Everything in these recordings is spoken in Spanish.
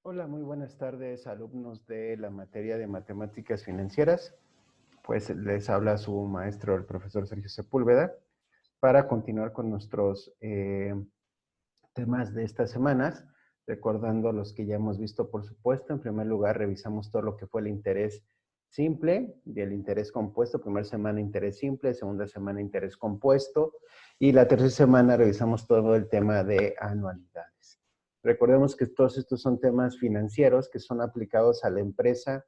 Hola, muy buenas tardes, alumnos de la materia de matemáticas financieras. Pues les habla su maestro, el profesor Sergio Sepúlveda, para continuar con nuestros temas de estas semanas, recordando los que ya hemos visto, por supuesto. En primer lugar, revisamos todo lo que fue el interés simple y el interés compuesto. Primera semana, interés simple; segunda semana, interés compuesto; y la tercera semana revisamos todo el tema de anualidades. Recordemos que todos estos son temas financieros que son aplicados a la empresa,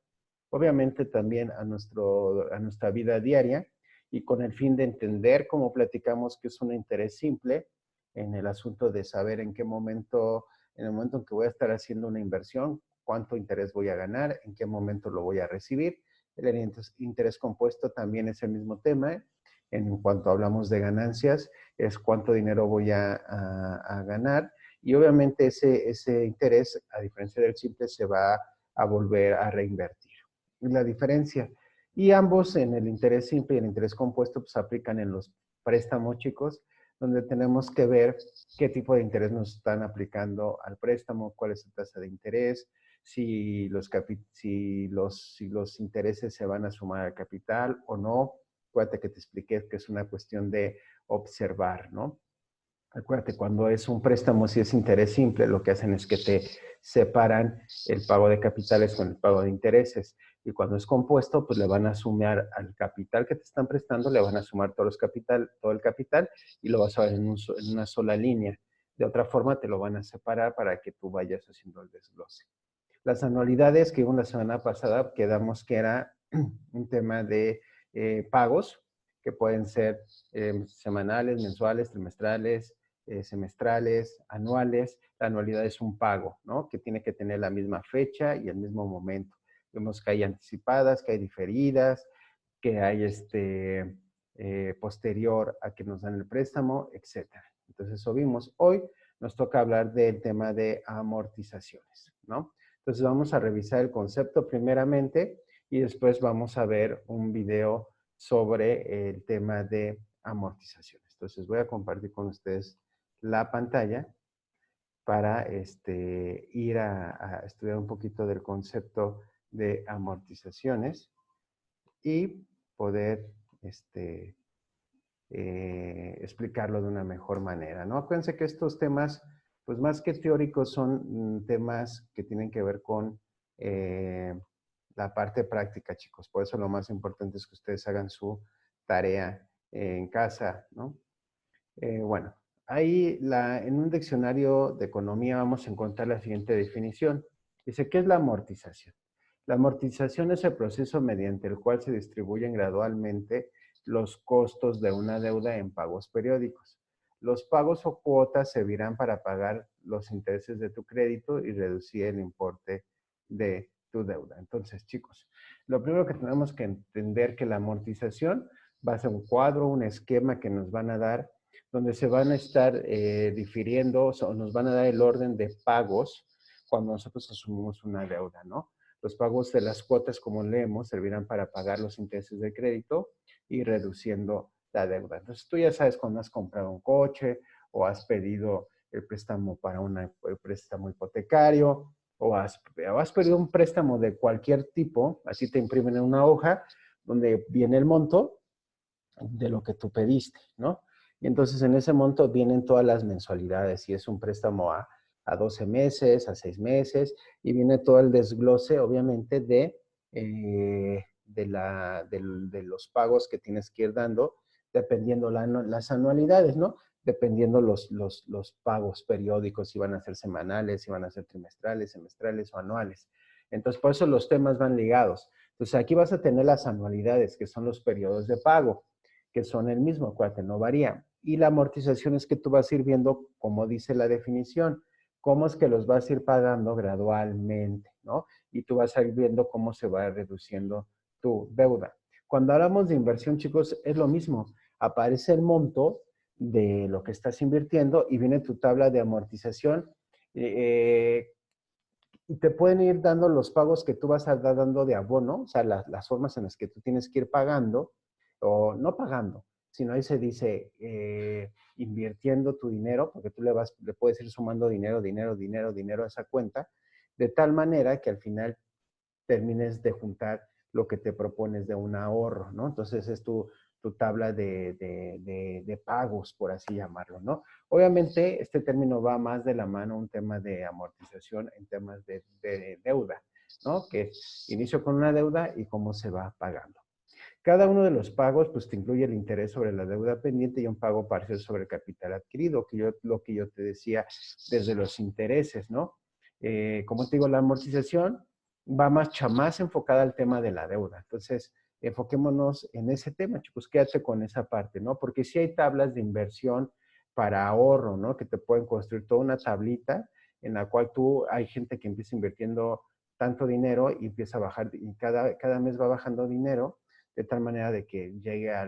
obviamente también a nuestra vida diaria, y con el fin de entender, como platicamos, que es un interés simple, en el asunto de saber en el momento en que voy a estar haciendo una inversión, cuánto interés voy a ganar, en qué momento lo voy a recibir. El interés compuesto también es el mismo tema. En cuanto hablamos de ganancias, es cuánto dinero voy a ganar. Y obviamente ese interés, a diferencia del simple, se va a volver a reinvertir. La diferencia. Y ambos, en el interés simple y el interés compuesto, pues aplican en los préstamos, chicos, donde tenemos que ver qué tipo de interés nos están aplicando al préstamo, cuál es su tasa de interés, si los intereses se van a sumar al capital o no. Acuérdate que te expliqué que es una cuestión de observar, ¿no? Acuérdate, cuando es un préstamo, si es interés simple, lo que hacen es que te separan el pago de capitales con el pago de intereses. Y cuando es compuesto, pues le van a sumar al capital que te están prestando, le van a sumar todo el capital, y lo vas a ver en una sola línea. De otra forma, te lo van a separar para que tú vayas haciendo el desglose. Las anualidades que vimos la semana pasada, quedamos que era un tema de pagos, que pueden ser semanales, mensuales, trimestrales, semestrales, anuales. La anualidad es un pago, ¿no? Que tiene que tener la misma fecha y el mismo momento. Vemos que hay anticipadas, que hay diferidas, que hay posterior a que nos dan el préstamo, etcétera. Entonces, eso vimos. Hoy nos toca hablar del tema de amortizaciones, ¿no? Entonces, vamos a revisar el concepto primeramente, y después vamos a ver un video sobre el tema de amortizaciones. Entonces, voy a compartir con ustedes la pantalla para ir a estudiar un poquito del concepto de amortizaciones y poder explicarlo de una mejor manera, ¿no? Acuérdense que estos temas, pues más que teóricos, son temas que tienen que ver con la parte práctica, chicos. Por eso lo más importante es que ustedes hagan su tarea en casa, ¿no? Bueno, ahí en un diccionario de economía vamos a encontrar la siguiente definición. Dice, ¿qué es la amortización? La amortización es el proceso mediante el cual se distribuyen gradualmente los costos de una deuda en pagos periódicos. Los pagos o cuotas servirán para pagar los intereses de tu crédito y reducir el importe de tu deuda. Entonces, chicos, lo primero que tenemos que entender que la amortización va a ser un cuadro, un esquema que nos van a dar, donde se van a estar difiriendo, o nos van a dar el orden de pagos cuando nosotros asumimos una deuda, ¿no? Los pagos de las cuotas, como leemos, servirán para pagar los intereses del crédito y reduciendo la deuda. Entonces, tú ya sabes, cuando has comprado un coche o has pedido el préstamo para el préstamo hipotecario, o has pedido un préstamo de cualquier tipo, así te imprimen en una hoja donde viene el monto de lo que tú pediste, ¿no? Y entonces en ese monto vienen todas las mensualidades, si es un préstamo a 12 meses, a 6 meses, y viene todo el desglose, obviamente, de los pagos que tienes que ir dando, dependiendo las anualidades, ¿no? Dependiendo los pagos periódicos, si van a ser semanales, si van a ser trimestrales, semestrales o anuales. Entonces, por eso los temas van ligados. Entonces, aquí vas a tener las anualidades, que son los periodos de pago, que son el mismo, acuérdate, no varía. Y la amortización es que tú vas a ir viendo, como dice la definición, cómo es que los vas a ir pagando gradualmente, ¿no? Y tú vas a ir viendo cómo se va reduciendo tu deuda. Cuando hablamos de inversión, chicos, es lo mismo. Aparece el monto de lo que estás invirtiendo y viene tu tabla de amortización. Y te pueden ir dando los pagos que tú vas a dar dando de abono, o sea, las formas en las que tú tienes que ir pagando, o no pagando, sino ahí se dice invirtiendo tu dinero, porque tú le puedes ir sumando dinero a esa cuenta, de tal manera que al final termines de juntar lo que te propones de un ahorro, ¿no? Entonces es tu tabla de pagos, por así llamarlo, ¿no? Obviamente este término va más de la mano a un tema de amortización en temas de deuda, ¿no? Que inicio con una deuda y cómo se va pagando. Cada uno de los pagos, pues, te incluye el interés sobre la deuda pendiente y un pago parcial sobre el capital adquirido, lo que yo te decía desde los intereses, ¿no? Como te digo, la amortización va más enfocada al tema de la deuda. Entonces, enfoquémonos en ese tema, chicos, quédate con esa parte, ¿no? Porque sí hay tablas de inversión para ahorro, ¿no? Que te pueden construir toda una tablita en la cual hay gente que empieza invirtiendo tanto dinero y empieza a bajar, y cada mes va bajando dinero, de tal manera de que llegue a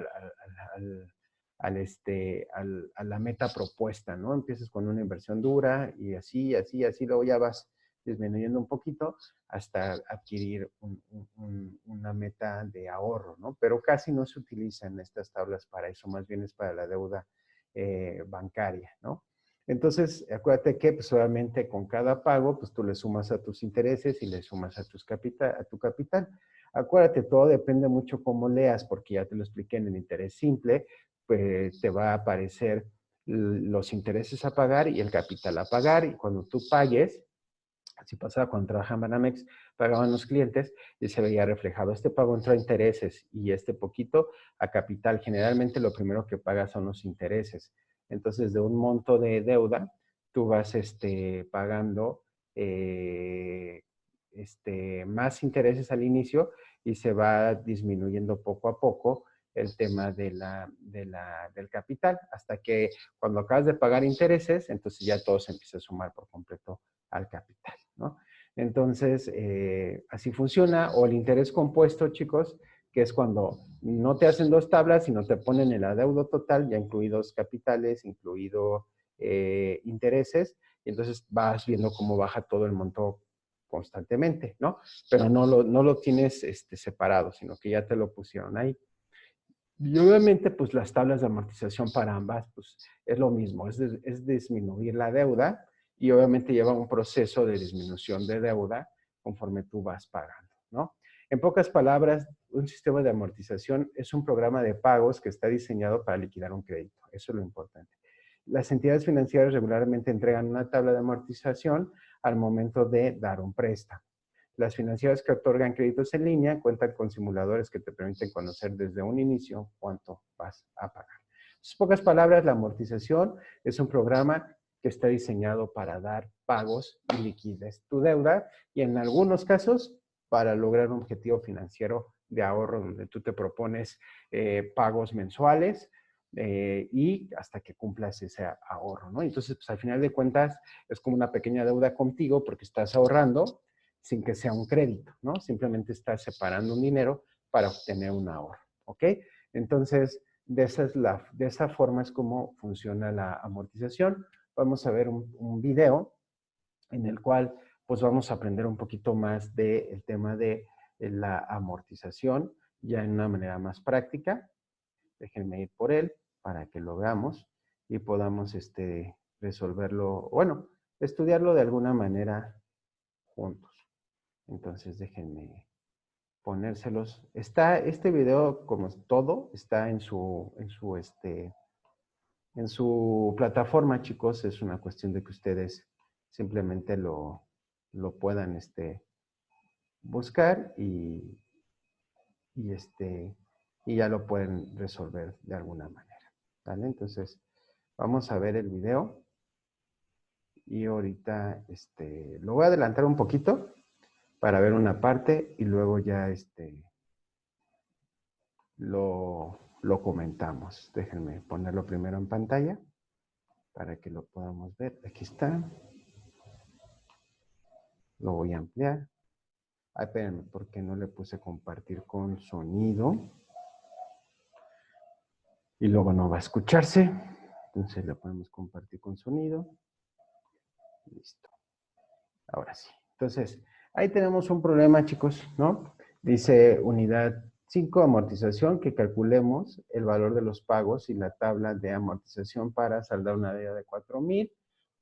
la meta propuesta, ¿no? Empiezas con una inversión dura y así, luego ya vas disminuyendo un poquito hasta adquirir una meta de ahorro, ¿no? Pero casi no se utilizan estas tablas para eso, más bien es para la deuda bancaria, ¿no? Entonces, acuérdate que pues, obviamente con cada pago, pues tú le sumas a tus intereses y le sumas a tu capital. Acuérdate, todo depende mucho cómo leas, porque ya te lo expliqué en el interés simple, pues te va a aparecer los intereses a pagar y el capital a pagar, y cuando tú pagues, así pasaba cuando trabajaba en Banamex, pagaban los clientes y se veía reflejado. Este pago entró a intereses y este poquito a capital. Generalmente lo primero que pagas son los intereses. Entonces, de un monto de deuda, tú vas pagando más intereses al inicio y se va disminuyendo poco a poco el tema del capital, hasta que cuando acabas de pagar intereses, entonces ya todo se empieza a sumar por completo al capital, ¿no? Entonces, así funciona. O el interés compuesto, chicos, que es cuando no te hacen dos tablas, sino te ponen el adeudo total, ya incluidos capitales, incluido intereses, y entonces vas viendo cómo baja todo el monto constantemente, ¿no? Pero no lo tienes separado, sino que ya te lo pusieron ahí. Y obviamente, pues las tablas de amortización para ambas, pues es lo mismo, es disminuir la deuda y obviamente lleva un proceso de disminución de deuda conforme tú vas pagando, ¿no? En pocas palabras, un sistema de amortización es un programa de pagos que está diseñado para liquidar un crédito. Eso es lo importante. Las entidades financieras regularmente entregan una tabla de amortización al momento de dar un préstamo. Las financieras que otorgan créditos en línea cuentan con simuladores que te permiten conocer desde un inicio cuánto vas a pagar. En pocas palabras, la amortización es un programa que está diseñado para dar pagos y liquides tu deuda y en algunos casos para lograr un objetivo financiero de ahorro donde tú te propones pagos mensuales y hasta que cumplas ese ahorro, ¿no? Entonces, pues al final de cuentas es como una pequeña deuda contigo porque estás ahorrando sin que sea un crédito, ¿no? Simplemente estás separando un dinero para obtener un ahorro, ¿ok? Entonces, de esa forma es como funciona la amortización. Vamos a ver un video en el cual pues vamos a aprender un poquito más del tema de la amortización ya en una manera más práctica. Déjenme ir por él para que lo veamos y podamos resolverlo, bueno, estudiarlo de alguna manera juntos. Entonces déjenme ponérselos. Este video, como todo, está en su plataforma, chicos. Es una cuestión de que ustedes simplemente lo puedan buscar y, y ya lo pueden resolver de alguna manera. ¿Vale? Entonces, vamos a ver el video. Y ahorita lo voy a adelantar un poquito para ver una parte y luego ya lo comentamos. Déjenme ponerlo primero en pantalla para que lo podamos ver. Aquí está. Lo voy a ampliar. Ah, espérenme, porque no le puse compartir con sonido. Y luego no va a escucharse. Entonces le podemos compartir con sonido. Listo. Ahora sí. Entonces, ahí tenemos un problema, chicos, ¿no? Dice unidad 5, amortización, que calculemos el valor de los pagos y la tabla de amortización para saldar una deuda de 4,000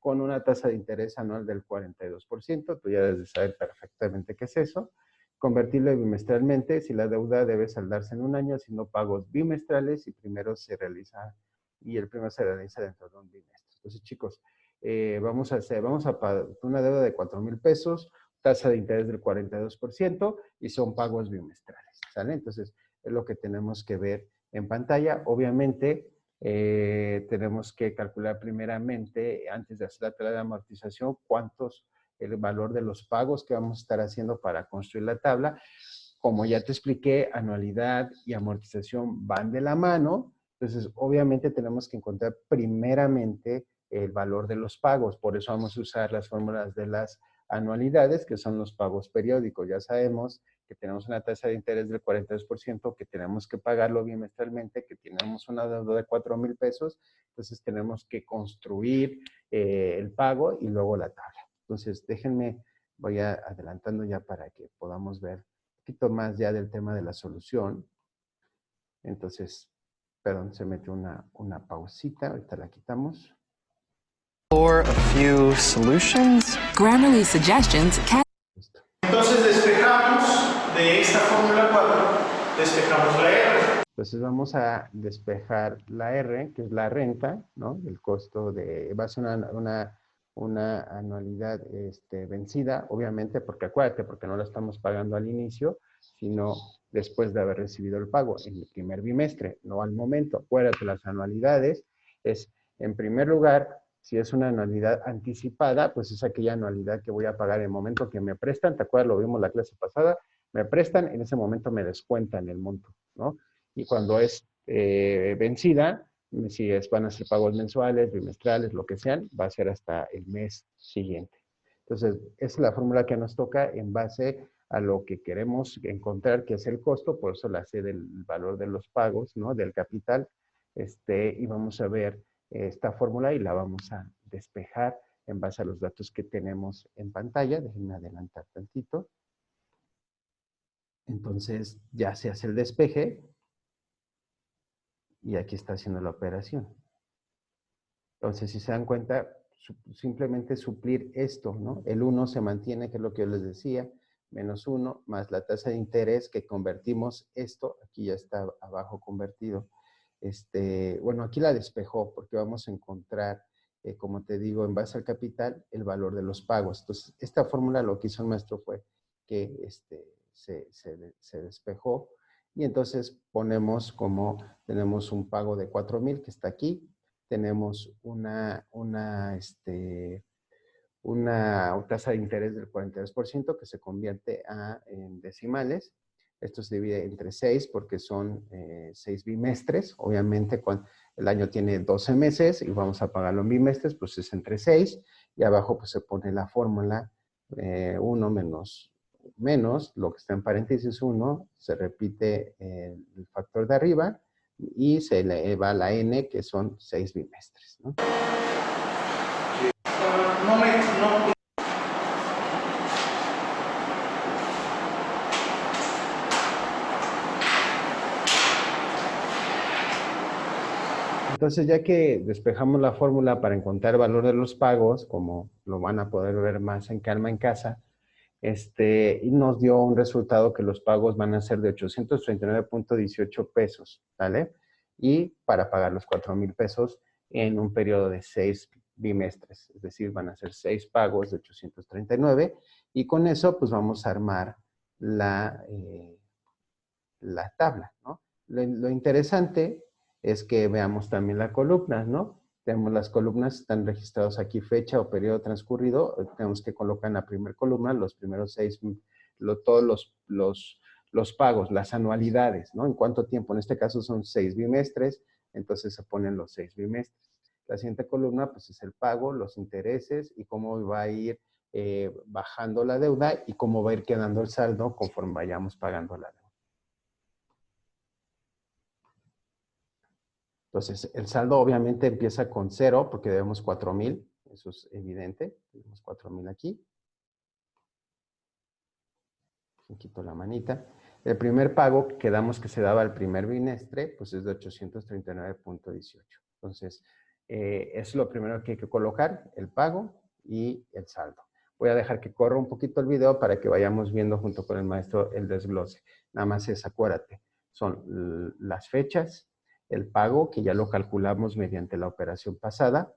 con una tasa de interés anual del 42%. Tú ya debes de saber perfectamente qué es eso. Convertirlo bimestralmente si la deuda debe saldarse en un año, sino pagos bimestrales y el primero se realiza dentro de un bimestre. Entonces, chicos, vamos a pagar una deuda de 4,000 pesos, tasa de interés del 42% y son pagos bimestrales, ¿sale? Entonces, es lo que tenemos que ver en pantalla. Obviamente, tenemos que calcular primeramente, antes de hacer la tabla de amortización, el valor de los pagos que vamos a estar haciendo para construir la tabla. Como ya te expliqué, anualidad y amortización van de la mano. Entonces, obviamente tenemos que encontrar primeramente el valor de los pagos. Por eso vamos a usar las fórmulas de las anualidades, que son los pagos periódicos. Ya sabemos que tenemos una tasa de interés del 42%, que tenemos que pagarlo bimestralmente, que tenemos una deuda de 4,000 pesos. Entonces, tenemos que construir el pago y luego la tabla. Entonces, déjenme, voy adelantando ya para que podamos ver un poquito más ya del tema de la solución. Entonces, perdón, se metió una pausita, ahorita la quitamos. For a few solutions. Grammarly suggestions can... Listo. Entonces despejamos de esta fórmula 4, despejamos la R. Entonces vamos a despejar la R, que es la renta, ¿no? El costo va a ser una anualidad vencida, obviamente, porque acuérdate, porque no la estamos pagando al inicio, sino después de haber recibido el pago en el primer bimestre, no al momento. Acuérdate, las anualidades es, en primer lugar, si es una anualidad anticipada, pues es aquella anualidad que voy a pagar en el momento que me prestan. ¿Te acuerdas? Lo vimos la clase pasada. Me prestan, en ese momento me descuentan el monto, ¿no? Y cuando es vencida, si van a ser pagos mensuales, bimestrales, lo que sean, va a ser hasta el mes siguiente. Entonces, esa es la fórmula que nos toca en base a lo que queremos encontrar, que es el costo, por eso la C del valor de los pagos, ¿no? Del capital, y vamos a ver esta fórmula y la vamos a despejar en base a los datos que tenemos en pantalla. Déjenme adelantar tantito. Entonces, ya se hace el despeje y aquí está haciendo la operación. Entonces, si se dan cuenta, simplemente suplir esto, ¿no? El 1 se mantiene, que es lo que yo les decía, menos 1, más la tasa de interés que convertimos esto, aquí ya está abajo convertido. Bueno, aquí la despejó porque vamos a encontrar, como te digo, en base al capital, el valor de los pagos. Entonces, esta fórmula lo que hizo el maestro fue que se despejó y entonces tenemos un pago de 4,000 que está aquí, tenemos una tasa de interés del 42% que se convierte en decimales. Esto se divide entre 6 porque son 6 bimestres. Obviamente, cuando el año tiene 12 meses y vamos a pagarlo en bimestres, pues es entre 6. Y abajo pues se pone la fórmula 1 menos lo que está en paréntesis 1, se repite el factor de arriba y se le va a la n, que son 6 bimestres, ¿no? Entonces, ya que despejamos la fórmula para encontrar el valor de los pagos, como lo van a poder ver más en calma en casa, y nos dio un resultado que los pagos van a ser de 839.18 pesos, ¿vale? Y para pagar los 4,000 pesos en un periodo de 6 bimestres, es decir, van a ser 6 pagos de 839 y con eso pues vamos a armar la tabla, ¿no? Lo interesante es que veamos también las columnas, ¿no? Tenemos las columnas, están registrados aquí fecha o periodo transcurrido. Tenemos que colocar en la primera columna los primeros 6, todos los pagos, las anualidades, ¿no? En cuánto tiempo, en este caso son 6 bimestres, entonces se ponen los 6 bimestres. La siguiente columna, pues es el pago, los intereses y cómo va a ir bajando la deuda y cómo va a ir quedando el saldo conforme vayamos pagando la deuda. Entonces, el saldo obviamente empieza con 0 porque debemos 4,000. Eso es evidente. Tenemos 4,000 aquí. Me quito la manita. El primer pago que quedamos que se daba al primer bimestre, pues es de 839.18. Entonces, Es lo primero que hay que colocar, el pago y el saldo. Voy a dejar que corra un poquito el video para que vayamos viendo junto con el maestro el desglose. Nada más es, acuérdate, son las fechas, el pago, que ya lo calculamos mediante la operación pasada,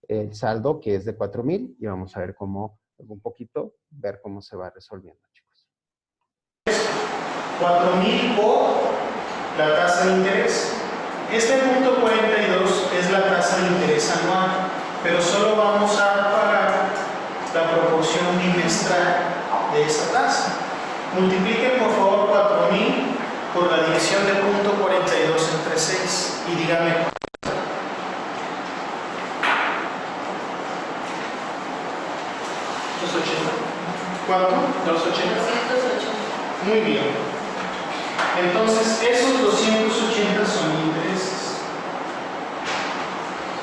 el saldo, que es de 4,000, y vamos a ver cómo, un poquito, ver cómo se va resolviendo, chicos. 4,000 por la tasa de interés. Este punto 42 es la tasa de interés anual, pero solo vamos a pagar la proporción bimestral de esa tasa. Multipliquen por favor 4,000 por la división de punto 42 entre 6 y díganme. ¿Cuánto? 280. Muy bien. Entonces, esos 280 son intereses.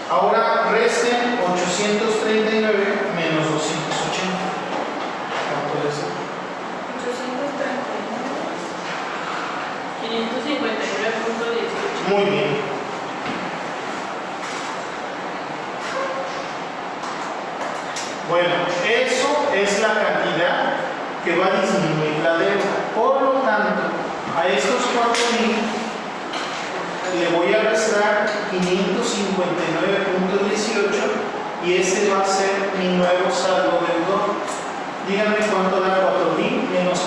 Ahora resten 839 menos 280. ¿Cuánto es? 559.18. Muy bien. Bueno, eso es la cantidad que va a disminuir la deuda. Por lo tanto, a estos 4,000 le voy a restar 559.18 y ese va a ser mi nuevo saldo deudor. Díganme cuánto da 4,000 menos 559.18.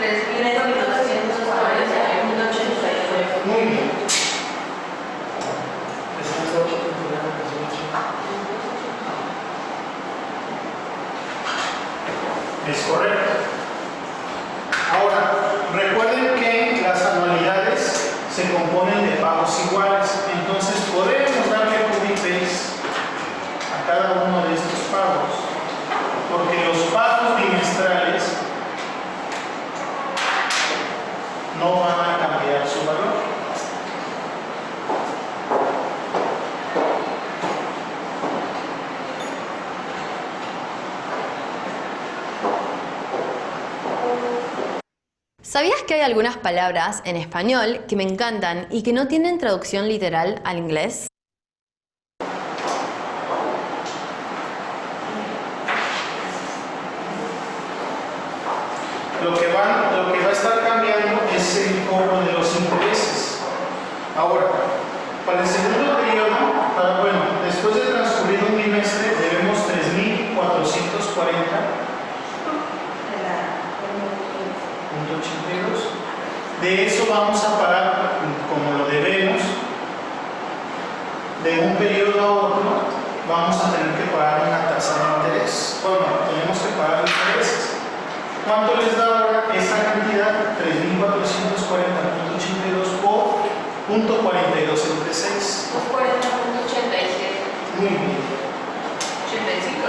3.240.89. Muy bien. Es correcto. Ahora, recuerden que las anualidades se componen de pagos iguales, entonces podemos darle copy-paste a cada uno de estos pagos, porque los pagos bimestrales no van a cambiar su valor. ¿Sabías que hay algunas palabras en español que me encantan y que no tienen traducción literal al inglés? Lo que va a estar cambiando es el cobro de los intereses. Ahora, para el segundo periodo, después de transcurrido un bimestre, debemos 3.440.82. De eso vamos a pagar, como lo debemos, de un periodo a otro, vamos a tener que pagar una tasa de interés. Bueno, tenemos que pagar intereses. ¿Cuánto les da ahora esa cantidad? 3.440.82 por punto 42 entre 6. 40.87. Muy bien. 85, ¿no?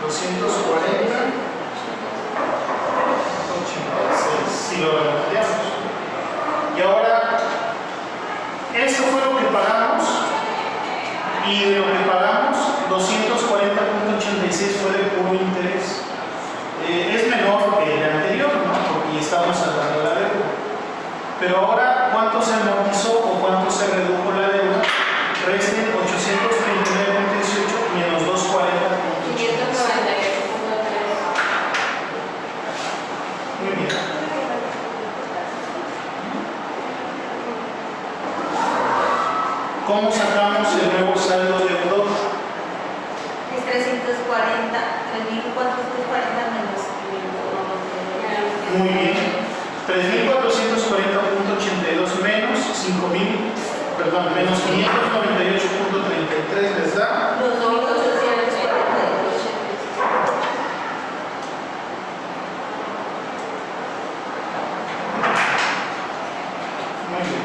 240. 86. Si lo redondeamos. Y ahora, esto fue lo que pagamos. Y de lo que pagamos, 240.86 fue de puro interés. Es menor que el anterior, ¿no? Porque estamos hablando de la deuda. Pero ahora, ¿cuánto se amortizó o cuánto se redujo la deuda? Resten 839.18 menos 240.86. 598.3. Muy bien. ¿Cómo sacamos el nuevo saldo deudor? Es 340, 3.440 menos 500. Muy bien. 3.440.82 menos 5,000, perdón, menos 598.33 les da. Los 2.842. Muy bien.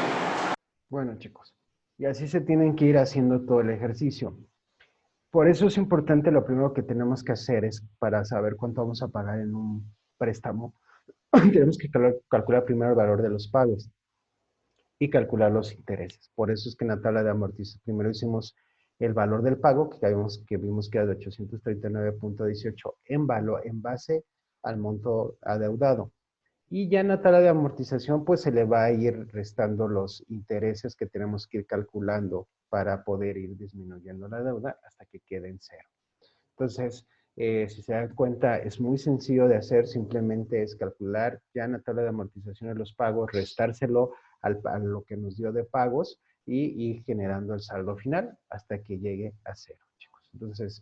Bueno, chicos, y así se tienen que ir haciendo todo el ejercicio. Por eso es importante, lo primero que tenemos que hacer es, para saber cuánto vamos a pagar en un préstamo, tenemos que calcular primero el valor de los pagos y calcular los intereses. Por eso es que en la tabla de amortización primero hicimos el valor del pago, que vimos que era de 839.18 en base al monto adeudado. Y ya en la tabla de amortización, pues se le va a ir restando los intereses que tenemos que ir calculando para poder ir disminuyendo la deuda hasta que quede en cero. Entonces, si se dan cuenta, es muy sencillo de hacer, simplemente es calcular ya en la tabla de amortización de los pagos, restárselo a lo que nos dio de pagos y ir generando el saldo final hasta que llegue a cero, chicos. Entonces,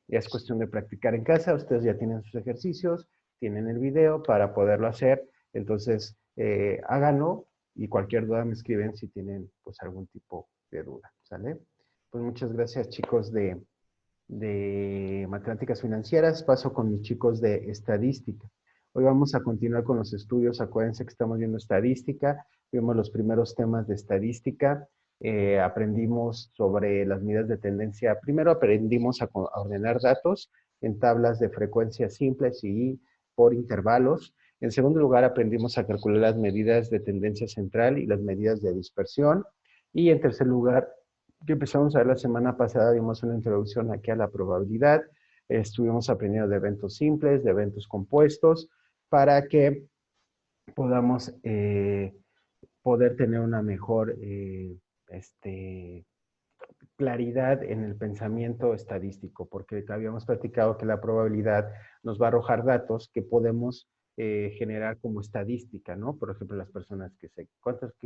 ya es cuestión de practicar en casa, ustedes ya tienen sus ejercicios, tienen el video para poderlo hacer, entonces háganlo y cualquier duda me escriben si tienen pues algún tipo de duda, ¿sale? Pues muchas gracias, chicos de matemáticas financieras. Paso con mis chicos de estadística. Hoy vamos a continuar con los estudios. Acuérdense que estamos viendo estadística. Vimos los primeros temas de estadística. Aprendimos sobre las medidas de tendencia. Primero aprendimos a ordenar datos en tablas de frecuencia simples y por intervalos. En segundo lugar, aprendimos a calcular las medidas de tendencia central y las medidas de dispersión. Y en tercer lugar, que empezamos a ver la semana pasada, vimos una introducción aquí a la probabilidad, estuvimos aprendiendo de eventos simples, de eventos compuestos, para que podamos poder tener una mejor claridad en el pensamiento estadístico, porque habíamos platicado que la probabilidad nos va a arrojar datos que podemos generar como estadística, ¿no? Por ejemplo, las personas ¿qué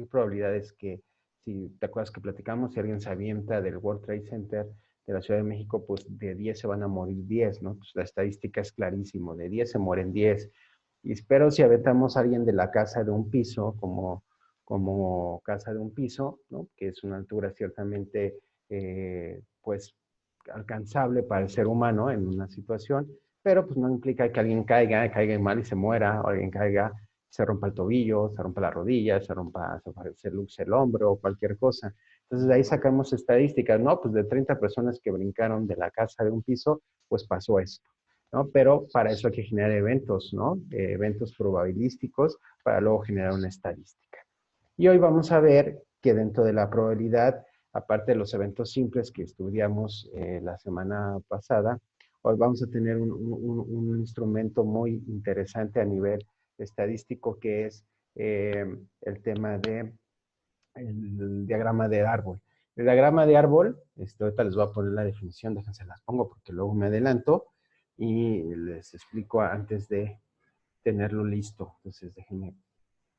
probabilidades que, si te acuerdas que platicamos, si alguien se avienta del World Trade Center de la Ciudad de México, pues de 10 se van a morir 10, ¿no? Pues la estadística es clarísimo, de 10 se mueren 10. Y espero si aventamos a alguien de la casa de un piso, como casa de un piso, ¿no? Que es una altura ciertamente pues alcanzable para el ser humano en una situación, pero pues no implica que alguien caiga mal y se muera, o alguien caiga, se rompa el tobillo, se rompa la rodilla, se luxe el hombro o cualquier cosa. Entonces de ahí sacamos estadísticas, ¿no? Pues de 30 personas que brincaron de la casa de un piso, pues pasó esto, ¿no? Pero para eso hay que generar eventos, ¿no? Eventos probabilísticos para luego generar una estadística. Y hoy vamos a ver que dentro de la probabilidad, aparte de los eventos simples que estudiamos la semana pasada, hoy vamos a tener un instrumento muy interesante a nivel estadístico que es el tema del diagrama de árbol. El diagrama de árbol, ahorita les voy a poner la definición, déjense las pongo porque luego me adelanto y les explico antes de tenerlo listo. Entonces déjenme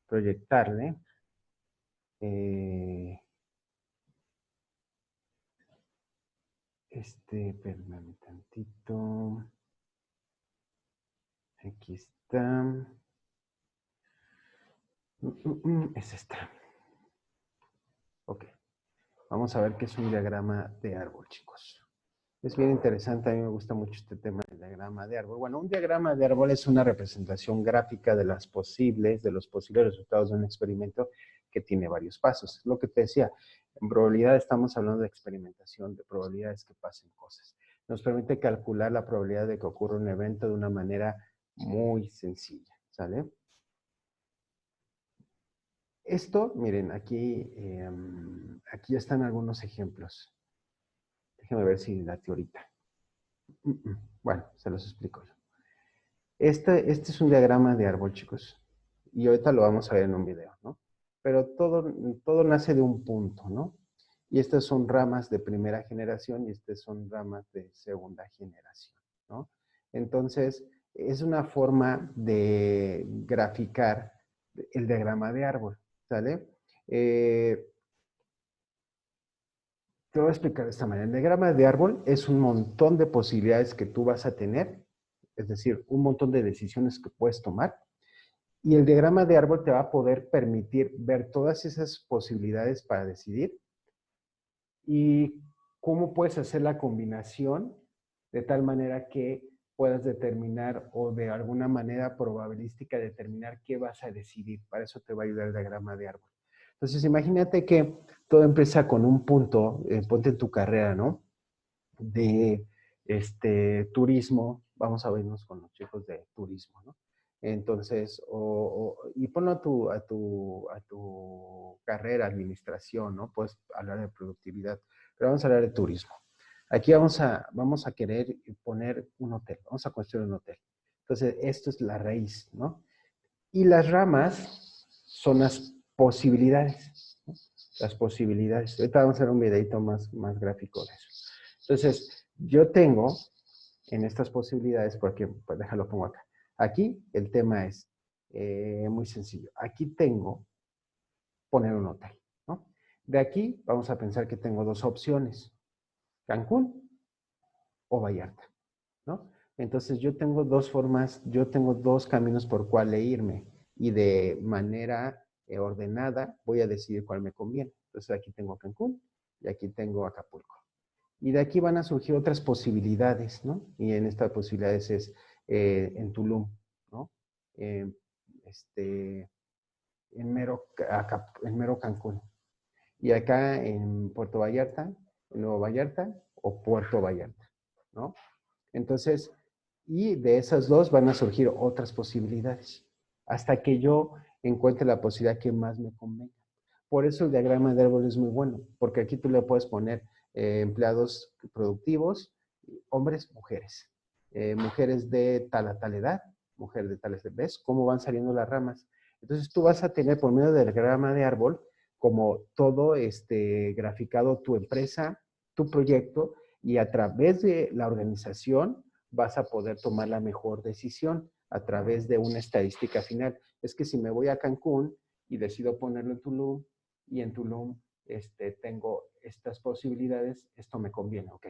proyectarle. Espérame tantito. Aquí está. Es esta. Ok. Vamos a ver qué es un diagrama de árbol, chicos. Es bien interesante, a mí me gusta mucho este tema del diagrama de árbol. Bueno, un diagrama de árbol es una representación gráfica de los posibles resultados de un experimento que tiene varios pasos. Es lo que te decía, en probabilidad estamos hablando de experimentación, de probabilidades que pasen cosas. Nos permite calcular la probabilidad de que ocurra un evento de una manera muy sencilla, ¿sale? Esto, miren, aquí están algunos ejemplos. Déjenme ver si la ahorita. Bueno, se los explico yo. Este es un diagrama de árbol, chicos. Y ahorita lo vamos a ver en un video, ¿no? Pero todo nace de un punto, ¿no? Y estas son ramas de primera generación y estas son ramas de segunda generación, ¿no? Entonces, es una forma de graficar el diagrama de árbol, ¿sale? Te voy a explicar de esta manera. El diagrama de árbol es un montón de posibilidades que tú vas a tener, es decir, un montón de decisiones que puedes tomar. Y el diagrama de árbol te va a poder permitir ver todas esas posibilidades para decidir y cómo puedes hacer la combinación de tal manera que puedas determinar o de alguna manera probabilística determinar qué vas a decidir. Para eso te va a ayudar el diagrama de árbol. Entonces, imagínate que todo empieza con un punto, ponte en tu carrera, ¿no? De turismo, vamos a vernos con los chicos de turismo, ¿no? Entonces, y ponlo a tu carrera, administración, ¿no? Puedes hablar de productividad, pero vamos a hablar de turismo. Aquí vamos a querer poner un hotel, vamos a construir un hotel. Entonces, esto es la raíz, ¿no? Y las ramas son las posibilidades, ¿no? Las posibilidades. Ahorita vamos a hacer un videito más gráfico de eso. Entonces, yo tengo en estas posibilidades, porque, pues déjalo pongo acá. Aquí el tema es muy sencillo. Aquí tengo poner un hotel, ¿no? De aquí vamos a pensar que tengo dos opciones, Cancún o Vallarta, ¿no? Entonces yo tengo dos formas, yo tengo dos caminos por cuál irme y de manera ordenada voy a decidir cuál me conviene. Entonces aquí tengo Cancún y aquí tengo Acapulco. Y de aquí van a surgir otras posibilidades, ¿no? Y en estas posibilidades es en Tulum, ¿no? Eh, en mero Cancún. Y acá en Puerto Vallarta, en Nuevo Vallarta o Puerto Vallarta, ¿no? Entonces, y de esas dos van a surgir otras posibilidades, hasta que yo encuentre la posibilidad que más me convenga. Por eso el diagrama de árbol es muy bueno, porque aquí tú le puedes poner empleados productivos, hombres, mujeres. Mujeres de tal a tal edad, mujeres de tales edad. ¿Ves cómo van saliendo las ramas? Entonces tú vas a tener por medio del diagrama de árbol como todo graficado tu empresa, tu proyecto, y a través de la organización vas a poder tomar la mejor decisión a través de una estadística final. Es que si me voy a Cancún y decido ponerlo en Tulum, y en Tulum tengo estas posibilidades, esto me conviene, ok.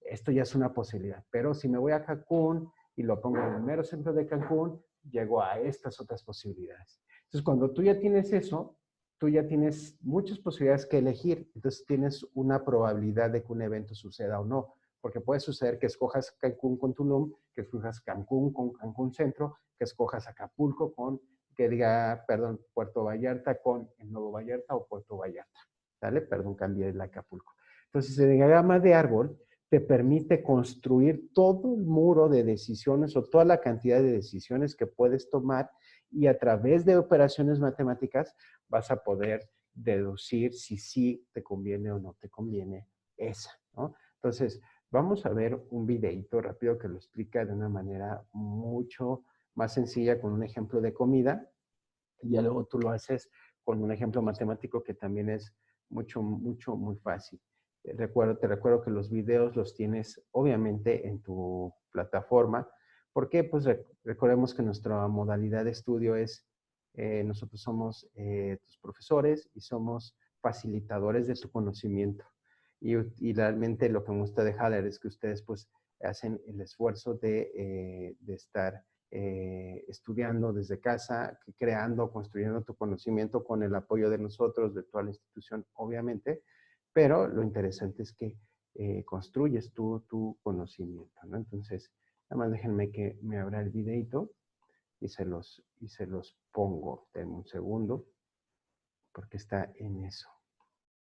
Esto ya es una posibilidad, pero si me voy a Cancún y lo pongo en el mero centro de Cancún, llego a estas otras posibilidades. Entonces, cuando tú ya tienes eso, tú ya tienes muchas posibilidades que elegir, entonces tienes una probabilidad de que un evento suceda o no, porque puede suceder que escojas Cancún con Tulum, que escojas Cancún con Cancún Centro, que escojas Acapulco con, que diga, perdón, Puerto Vallarta con el Nuevo Vallarta o Puerto Vallarta, ¿sale? Perdón, cambié el Acapulco. Entonces, el diagrama de árbol te permite construir todo el muro de decisiones o toda la cantidad de decisiones que puedes tomar y a través de operaciones matemáticas vas a poder deducir si sí te conviene o no te conviene esa, ¿no? Entonces, vamos a ver un videito rápido que lo explica de una manera mucho más sencilla con un ejemplo de comida y ya luego tú lo haces con un ejemplo matemático que también es muy fácil. Te recuerdo que los videos los tienes obviamente en tu plataforma, porque pues recordemos que nuestra modalidad de estudio es, nosotros somos tus profesores y somos facilitadores de tu conocimiento. Y realmente lo que me gusta de Haller es que ustedes pues hacen el esfuerzo de estar estudiando desde casa, creando, construyendo tu conocimiento con el apoyo de nosotros, de toda la institución, obviamente, pero lo interesante es que construyes tu conocimiento, ¿no? Entonces, nada más déjenme que me abra el videito y se los pongo. Denme un segundo, porque está en eso.